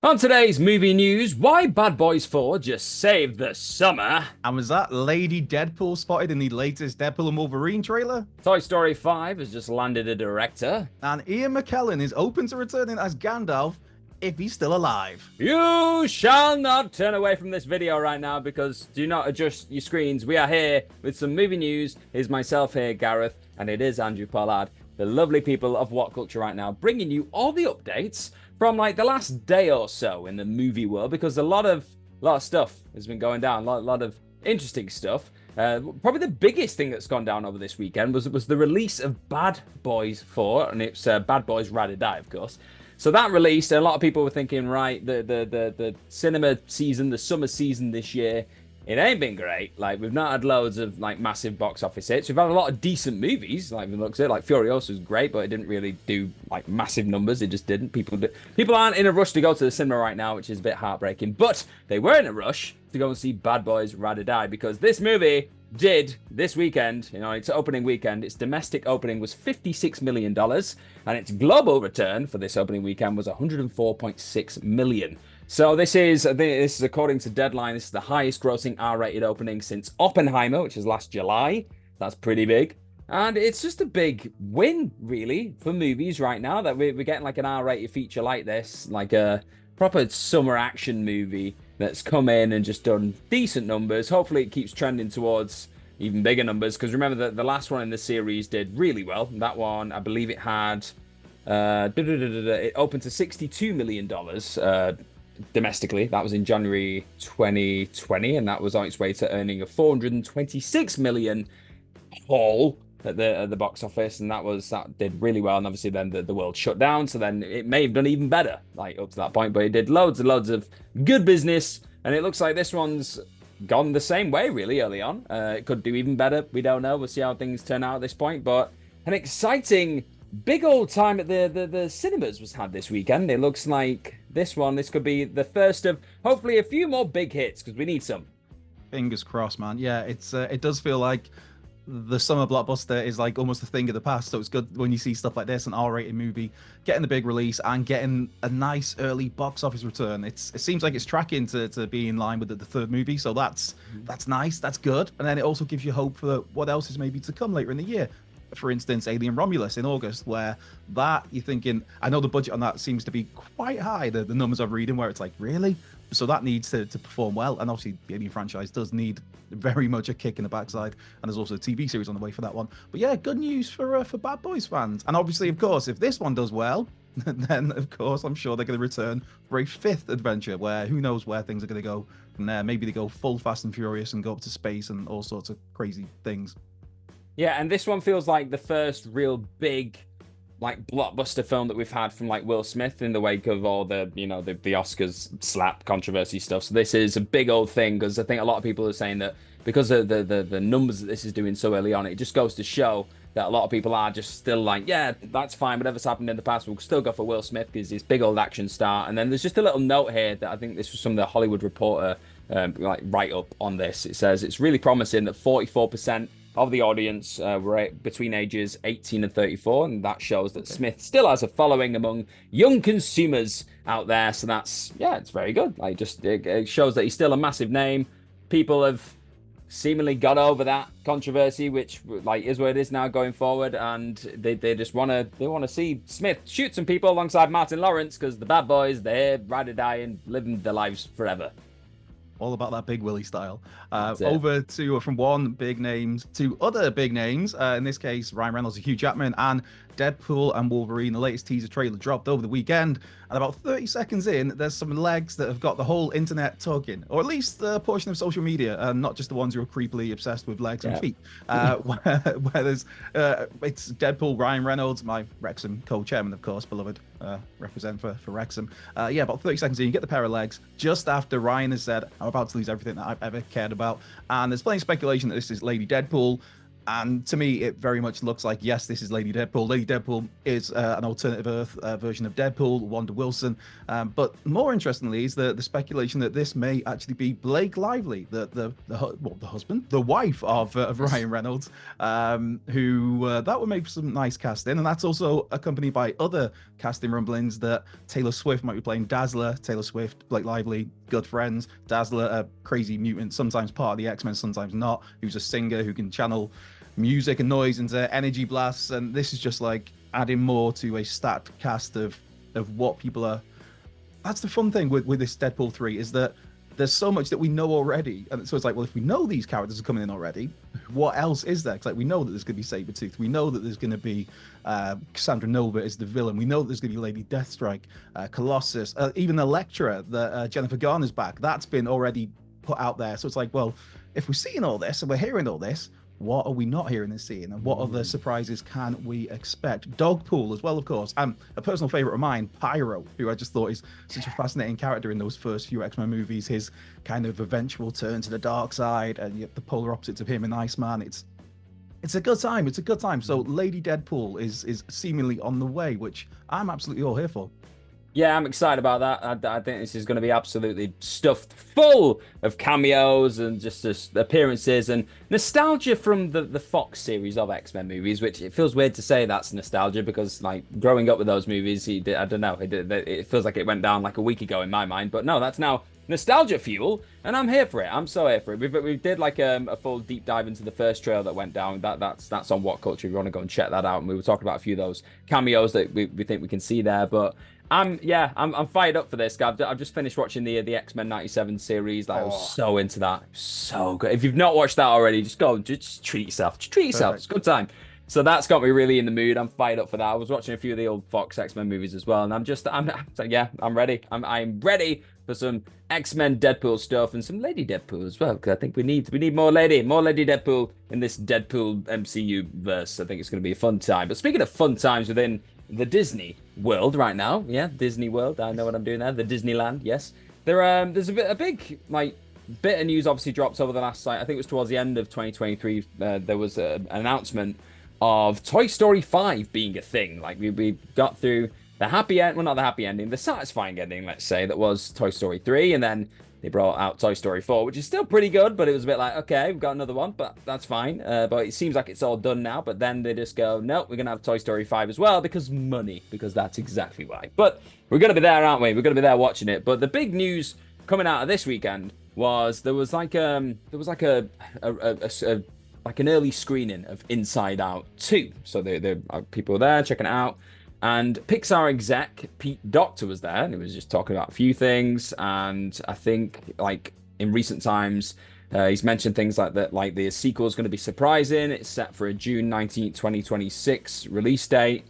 On today's movie news, why Bad Boys 4 just saved the summer. And was that Lady Deadpool spotted in the latest Deadpool and Wolverine trailer? Toy Story 5 has just landed a director. And Ian McKellen is open to returning as Gandalf if he's still alive. You shall not turn away from this video right now because do not adjust your screens. We are here with some movie news. Here's myself here, Gareth, and it is Andrew Pollard, the lovely people of What Culture right now, bringing you all the updates from like the last day or so in the movie world because a lot of stuff has been going down, a lot of interesting stuff. Probably the biggest thing that's gone down over this weekend was the release of Bad Boys 4, and it's Bad Boys Ride or Die, of course. So that released, and a lot of people were thinking, right, the cinema season, the summer season this year, it ain't been great. Like, we've not had loads of like massive box office hits. We've had a lot of decent movies, like it looks at like Furiosa was great, but it didn't really do like massive numbers. It just didn't. People aren't in a rush to go to the cinema right now, which is a bit heartbreaking. But they were in a rush to go and see Bad Boys Ride or Die because this movie did this weekend, its opening weekend, its domestic opening was $56 million, and its global return for this opening weekend was $104.6 million. So this is according to Deadline, this is the highest grossing R-rated opening since Oppenheimer, which is last July. That's pretty big. And it's just a big win, really, for movies right now that we're getting like an R-rated feature like this, like a proper summer action movie that's come in and just done decent numbers. Hopefully it keeps trending towards even bigger numbers, because remember that the last one in the series did really well. That one, I believe it had, it opened to $62 million domestically. That was in January 2020, and that was on its way to earning a $426 million haul at the box office, and that did really well. And obviously then the world shut down, so then it may have done even better like up to that point, but it did loads and loads of good business, and it looks like this one's gone the same way really early on. It could do even better, we don't know. We'll see how things turn out at this point, but an exciting big old time at the cinemas was had this weekend. It looks like this could be the first of hopefully a few more big hits, because we need some. Fingers crossed, man. Yeah, it does feel like the summer blockbuster is like almost a thing of the past. So it's good when you see stuff like this, an R-rated movie, getting the big release and getting a nice early box office return. It seems like it's tracking to be in line with the third movie. So that's nice. That's good. And then it also gives you hope for what else is maybe to come later in the year. For instance, Alien Romulus in August, where that you're thinking, I know the budget on that seems to be quite high, the numbers I'm reading, where it's like, really? So that needs to perform well. And obviously, the Alien franchise does need very much a kick in the backside. And there's also a TV series on the way for that one. But yeah, good news for Bad Boys fans. And obviously, of course, if this one does well, then of course, I'm sure they're going to return for a fifth adventure where who knows where things are going to go from there. Maybe they go full Fast and Furious and go up to space and all sorts of crazy things. Yeah, and this one feels like the first real big, like, blockbuster film that we've had from like Will Smith in the wake of all the Oscars slap controversy stuff. So this is a big old thing, because I think a lot of people are saying that because of the numbers that this is doing so early on, it just goes to show that a lot of people are just still like, yeah, that's fine. Whatever's happened in the past, we'll still go for Will Smith because he's big old action star. And then there's just a little note here that I think this was from the Hollywood Reporter like write up on this. It says it's really promising that 44% of the audience were between ages 18 and 34, and that shows that Smith still has a following among young consumers out there. So it's very good. Like, just it shows that he's still a massive name. People have seemingly got over that controversy, which like is what it is now going forward, and they just want to see Smith shoot some people alongside Martin Lawrence, because the bad boys, they're ride or die and living their lives forever. All about that Big Willie style. Over to from one big names to other big names. In this case, Ryan Reynolds and Hugh Jackman, and Deadpool and Wolverine. The latest teaser trailer dropped over the weekend, and about 30 seconds in, there's some legs that have got the whole internet talking, or at least a portion of social media, and not just the ones who are creepily obsessed with legs and feet. Where there's it's Deadpool, Ryan Reynolds, my Wrexham co-chairman, of course, beloved, represent for Wrexham. About 30 seconds in, you get the pair of legs just after Ryan has said, "I'm about to lose everything that I've ever cared about," and there's plenty of speculation that this is Lady Deadpool. And to me, it very much looks like, yes, this is Lady Deadpool. Lady Deadpool is an alternative Earth version of Deadpool, Wanda Wilson. But more interestingly is the speculation that this may actually be Blake Lively, the husband, the wife of Ryan Reynolds, who that would make some nice casting. And that's also accompanied by other casting rumblings that Taylor Swift might be playing Dazzler. Taylor Swift, Blake Lively, good friends. Dazzler, a crazy mutant, sometimes part of the X-Men, sometimes not, who's a singer who can channel music and noise into energy blasts. And this is just like adding more to a stacked cast of what people are. That's the fun thing with this Deadpool 3, is that there's so much that we know already. And so it's like, well, if we know these characters are coming in already, what else is there? Because like, we know that there's going to be Sabretooth. We know that there's going to be Cassandra Nova as the villain. We know that there's going to be Lady Deathstrike, Colossus, even Elektra, that Jennifer Garner's back. That's been already put out there. So it's like, well, if we're seeing all this and we're hearing all this, what are we not hearing and seeing? And what other surprises can we expect? Dogpool as well, of course. And a personal favorite of mine, Pyro, who I just thought is such a fascinating character in those first few X-Men movies. His kind of eventual turn to the dark side and yet the polar opposites of him in Iceman. It's a good time. It's a good time. So Lady Deadpool is seemingly on the way, which I'm absolutely all here for. Yeah, I'm excited about that. I think this is going to be absolutely stuffed full of cameos and just appearances and nostalgia from the Fox series of X-Men movies, which it feels weird to say that's nostalgia because, like, growing up with those movies, I don't know, it feels like it went down like a week ago in my mind. But no, that's now nostalgia fuel, and I'm here for it. I'm so here for it. We did like a full deep dive into the first trail that went down. That's on What Culture. If you want to go and check that out, and we were talking about a few of those cameos that we think we can see there, but. I'm fired up for this. I've just finished watching the X-Men 97 series. Like, I was so into that. So good. If you've not watched that already, just go, just treat yourself. Just treat yourself. Perfect. It's a good time. So that's got me really in the mood. I'm fired up for that. I was watching a few of the old Fox X-Men movies as well, and I'm ready. I'm ready for some X-Men Deadpool stuff and some Lady Deadpool as well, because I think we need more Lady Deadpool in this Deadpool MCU verse. I think it's going to be a fun time. But speaking of fun times within the Disney world right now, Disney World. I know what I'm doing there. The Disneyland, yes. There's a big bit of news obviously dropped over the last, I think it was towards the end of 2023. There was an announcement of Toy Story 5 being a thing. Like we got through the happy end, well, not the happy ending, the satisfying ending, let's say, that was Toy Story 3, and then they brought out Toy Story 4, which is still pretty good, but it was a bit like, okay, we've got another one, but that's fine. But it seems like it's all done now, but then they just go, nope, we're going to have Toy Story 5 as well, because money, because that's exactly why. But we're going to be there, aren't we? We're going to be there watching it. But the big news coming out of this weekend was there was like an early screening of Inside Out 2. So the people were there checking it out. And Pixar exec Pete Docter was there, and he was just talking about a few things. And I think, like, in recent times, he's mentioned things like that, like the sequel is going to be surprising. It's set for a June 19th, 2026 release date.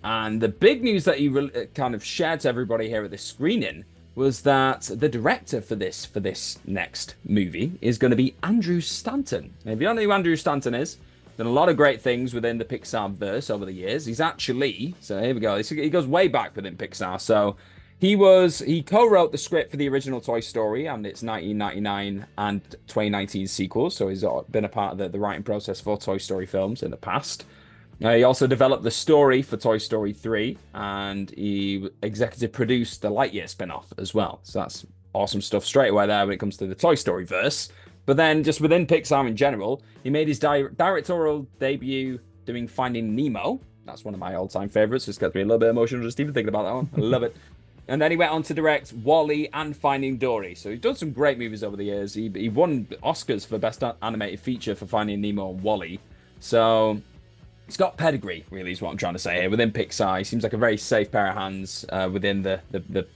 And the big news that he kind of shared to everybody here at this screening was that the director for this next movie is going to be Andrew Stanton. Now, if you don't know who Andrew Stanton is, done a lot of great things within the Pixar verse over the years. He's actually, so here we go, he goes way back within Pixar. So he co-wrote the script for the original Toy Story and its 1999 and 2019 sequels. So he's been a part of the writing process for Toy Story films in the past. He also developed the story for Toy Story 3, and he executive produced the Lightyear spin-off as well. So that's awesome stuff straight away there when it comes to the Toy Story verse. But then, just within Pixar in general, he made his directorial debut doing Finding Nemo. That's one of my all-time favorites. Just gets me a little bit emotional just even thinking about that one. I love it. And then he went on to direct WALL-E and Finding Dory. So he's done some great movies over the years. He won Oscars for Best Animated Feature for Finding Nemo and WALL-E. So he's got pedigree, really, is what I'm trying to say here. Within Pixar, he seems like a very safe pair of hands within the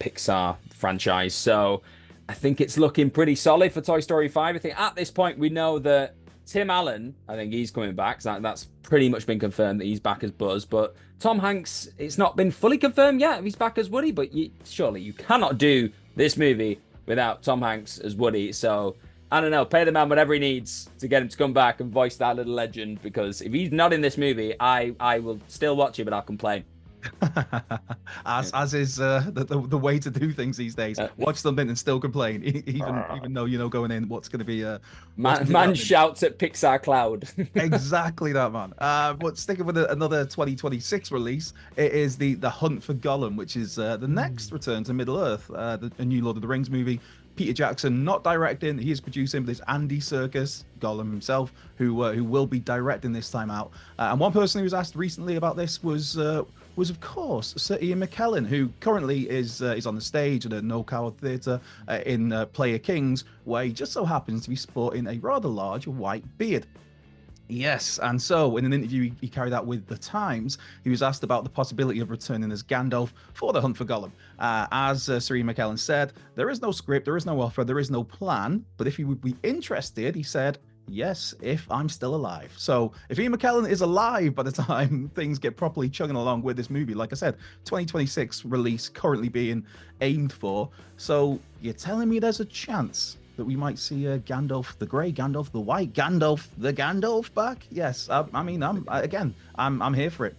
Pixar franchise. So I think it's looking pretty solid for Toy Story 5. I think at this point we know that Tim Allen, I think he's coming back. So that's pretty much been confirmed that he's back as Buzz. But Tom Hanks, it's not been fully confirmed yet if he's back as Woody. But surely you cannot do this movie without Tom Hanks as Woody. So I don't know, pay the man whatever he needs to get him to come back and voice that little legend. Because if he's not in this movie, I will still watch it, but I'll complain. As is the way to do things these days. Watch something and still complain, even though you know going in what's going to be Man shouts at Pixar Cloud. Exactly that, man. But sticking with another 2026 release, it is the Hunt for Gollum, which is the next return to Middle Earth, a new Lord of the Rings movie. Peter Jackson not directing, he is producing, but it's Andy Serkis, Gollum himself, who will be directing this time out. And one person who was asked recently about this was of course Sir Ian McKellen, who currently is on the stage at a No Coward Theatre in Player Kings, where he just so happens to be sporting a rather large white beard. Yes, and so in an interview he carried out with The Times, he was asked about the possibility of returning as Gandalf for the Hunt for Gollum. As Sir Ian McKellen said, there is no script, there is no offer, there is no plan, but if he would be interested, he said, yes, if I'm still alive. So if Ian McKellen is alive by the time things get properly chugging along with this movie, like I said, 2026 release currently being aimed for, so you're telling me there's a chance that we might see Gandalf the Grey, Gandalf the White, Gandalf the Gandalf back? Yes, I mean, I'm here for it.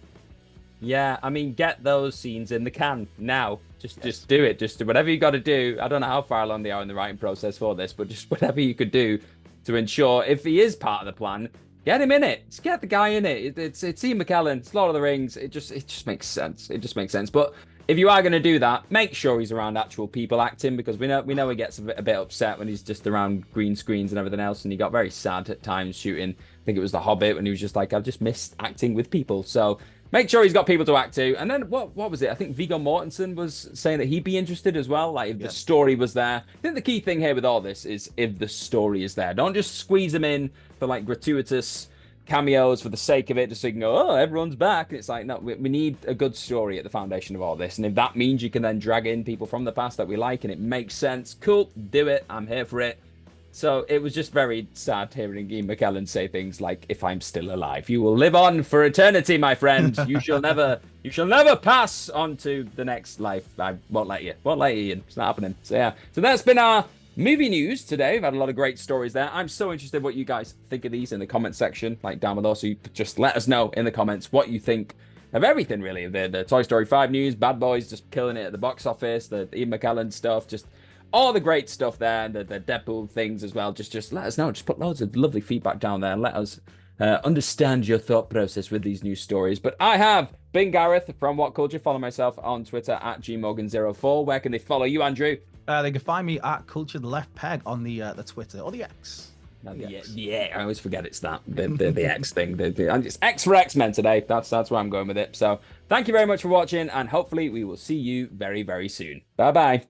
Yeah, I mean, get those scenes in the can now. Just do it. Just do whatever you got to do. I don't know how far along they are in the writing process for this, but just whatever you could do to ensure, if he is part of the plan, get him in it. Just get the guy in it. It's Ian McKellen. It's Lord of the Rings. It just makes sense. It just makes sense. But if you are going to do that, make sure he's around actual people acting, because we know he gets a bit upset when he's just around green screens and everything else, and he got very sad at times shooting. I think it was The Hobbit when he was just like, I've just missed acting with people. So make sure he's got people to act to. And then what was it? I think Viggo Mortensen was saying that he'd be interested as well, like if the story was there. I think the key thing here with all this is if the story is there. Don't just squeeze them in for like gratuitous cameos for the sake of it, just so you can go, oh, everyone's back. It's like, no, we need a good story at the foundation of all this. And if that means you can then drag in people from the past that we like and it makes sense, cool, do it. I'm here for it. So it was just very sad hearing Ian McKellen say things like, if I'm still alive, you will live on for eternity, my friend. You shall never pass on to the next life. I won't let you, Ian. It's not happening. So yeah, so that's been our movie news today. We've had a lot of great stories there. I'm so interested what you guys think of these in the comment section, like down below. So you just let us know in the comments what you think of everything, really. The Toy Story 5 news, Bad Boys just killing it at the box office, the Ian McKellen stuff, just all the great stuff there, and the Deadpool things as well. Just let us know. Just put loads of lovely feedback down there and let us understand your thought process with these news stories. But I have been Gareth from What Culture. Follow myself on Twitter at gmorgan04. Where can they follow you, Andrew? They can find me at Culture the Left Peg on the Twitter or the X. Yeah, I always forget it's that the X thing. It's X for X-Men today. That's where I'm going with it. So thank you very much for watching, and hopefully we will see you very, very soon. Bye bye.